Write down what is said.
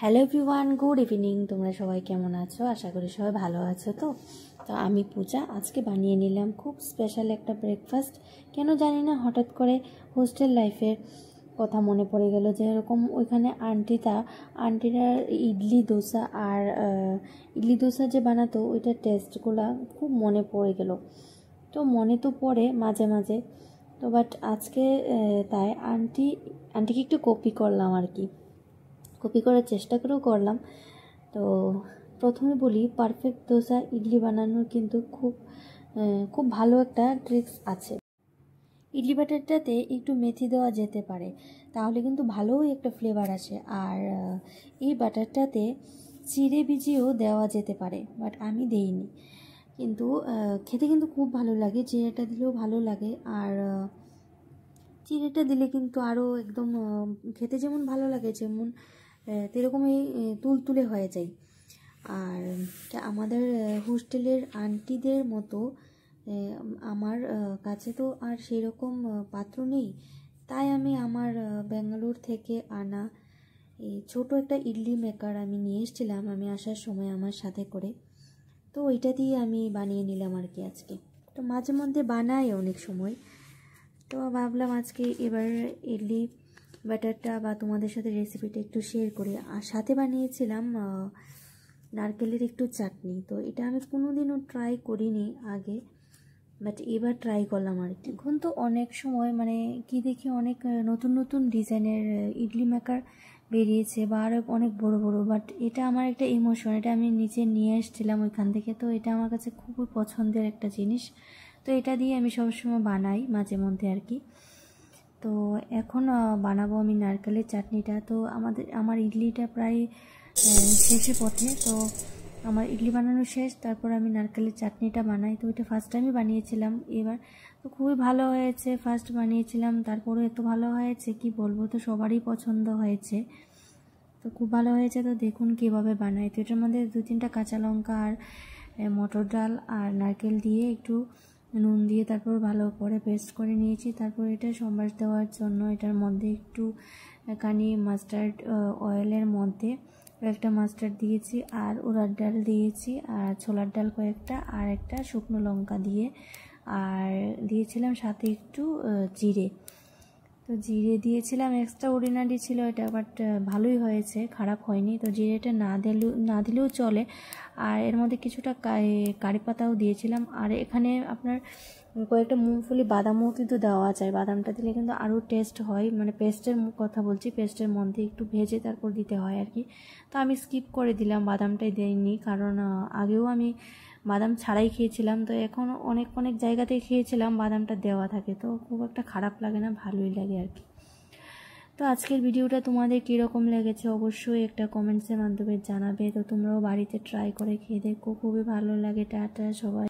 Hello everyone, good evening. তোমরা সবাই কেমন আছো? আশা করি সবাই ভালো আছো। তো আমি পূজা আজকে বানিয়ে নিলাম খুব স্পেশাল একটা ব্রেকফাস্ট। কেন জানি না হঠাৎ করে হোস্টেল লাইফের কথা মনে পড়ে গেল, যেরকম ওইখানে আন্টিরা ইডলি দোসা যে বানাতো ওইটার টেস্টগুলো খুব মনে পড়ে গেল। তো মনে তো পড়ে মাঝে মাঝে, তো বাট আজকে তাই আন্টিকে একটু কপি করলাম আর কি, কপি করার চেষ্টা করেও করলাম। তো প্রথমে বলি, পারফেক্ট দোসা ইডলি বানানোর কিন্তু খুব ভালো একটা ট্রিক্স আছে। ইডলি ব্যাটারটাতে একটু মেথি দেওয়া যেতে পারে, তাহলে কিন্তু ভালোই একটা ফ্লেভার আসে। আর এই ব্যাটারটাতে চিড়ে ভিজিয়েও দেওয়া যেতে পারে, বাট আমি দেইনি। কিন্তু খেতে কিন্তু খুব ভালো লাগে, চিড়েটা দিলেও ভালো লাগে। আর চিড়েটা দিলে কিন্তু আরও একদম খেতে যেমন ভালো লাগে, যেমন সেরকমই তুলতুলে হয়ে যায়। আর আমাদের হোস্টেলের আন্টিদের মতো আমার কাছে তো আর সেরকম পাত্র নেই, তাই আমি আমার ব্যাঙ্গালোর থেকে আনা এই ছোটো একটা ইডলি মেকার আমি নিয়ে এসেছিলাম আমি আসার সময় আমার সাথে করে। তো ওইটা দিয়ে আমি বানিয়ে নিলাম আর কি আজকে। তো মাঝে মধ্যে বানাই অনেক সময়, তো ভাবলাম আজকে এবার ইডলি ব্যাটারটা বা তোমাদের সাথে রেসিপিটা একটু শেয়ার করি। আর সাথে বানিয়েছিলাম নারকেলের একটু চাটনি। তো এটা আমি কোনোদিনও ট্রাই করিনি আগে, বাট এবার ট্রাই করলাম আর কি। এখন তো অনেক সময় কি দেখি, অনেক নতুন নতুন ডিজাইনের ইডলি মেকার বেরিয়েছে বা আরও অনেক বড় বড়, বাট এটা আমার একটা ইমোশন, এটা আমি নিচে নিয়ে এসেছিলাম ওইখান থেকে। তো এটা আমার কাছে খুবই পছন্দের একটা জিনিস, তো এটা দিয়ে আমি সবসময় বানাই মাঝে মধ্যে আর কি। তো এখন বানাবো আমি নারকেলের চাটনিটা। তো আমার ইডলিটা প্রায় শেষের পথে। তো আমার ইডলি বানানো শেষ, তারপর আমি নারকেলের চাটনিটা বানাই। তো এটা ফার্স্ট টাইমই বানিয়েছিলাম এবার, তো খুবই ভালো হয়েছে। ফার্স্ট বানিয়েছিলাম, তারপরে এত ভালো হয়েছে কি বলবো, তো সবারই পছন্দ হয়েছে, তো খুব ভালো হয়েছে। তো দেখুন কীভাবে বানাই। তো এটার মধ্যে 2-3টা কাঁচা লঙ্কা আর মটর ডাল আর নারকেল দিয়ে একটু নুন দিয়ে তারপর ভালো করে পেস্ট করে নিয়েছি। তারপর এটা সম্বার দেওয়ার জন্য এটার মধ্যে একটু খানি মাস্টার্ড অয়েলের মধ্যে একটা মাস্টার্ড দিয়েছি, আর উড়ার ডাল দিয়েছি, আর ছোলার ডাল কয়েকটা, আর একটা শুকনো লঙ্কা দিয়ে, আর দিয়েছিলাম সাথে একটু জিরে। তো জিরে দিয়েছিলাম, এক্সট্রা অর্ডিনারি ছিল এটা, বাট ভালোই হয়েছে, খারাপ হয়নি। তো জিরেটা না দিলেও চলে। আর এর মধ্যে কিছুটা কারি পাতাও দিয়েছিলাম। আর এখানে আপনার কয়েকটা মুগফলি বাদামও কিন্তু দেওয়া যায়, বাদামটা দিলে কিন্তু আরও টেস্ট হয়। পেস্টের কথা বলছি, পেস্টের মধ্যে একটু ভেজে তারপর দিতে হয় আর কি। তো আমি স্কিপ করে দিলাম, বাদামটাই দেইনি, কারণ আগেও আমি বাদাম ছাড়াই খেয়েছিলাম। তো এখন অনেক জায়গাতে খেয়েছিলাম বাদামটা দেওয়া থাকে, তো খুব একটা খারাপ লাগে না, ভালোই লাগে আর কি। তো আজকের ভিডিওটা তোমাদের কীরকম লেগেছে অবশ্যই একটা কমেন্টসের মাধ্যমে জানাবে। তো তোমরাও বাড়িতে ট্রাই করে খেয়ে দেখো, খুবই ভালো লাগে। টাটা সবাই।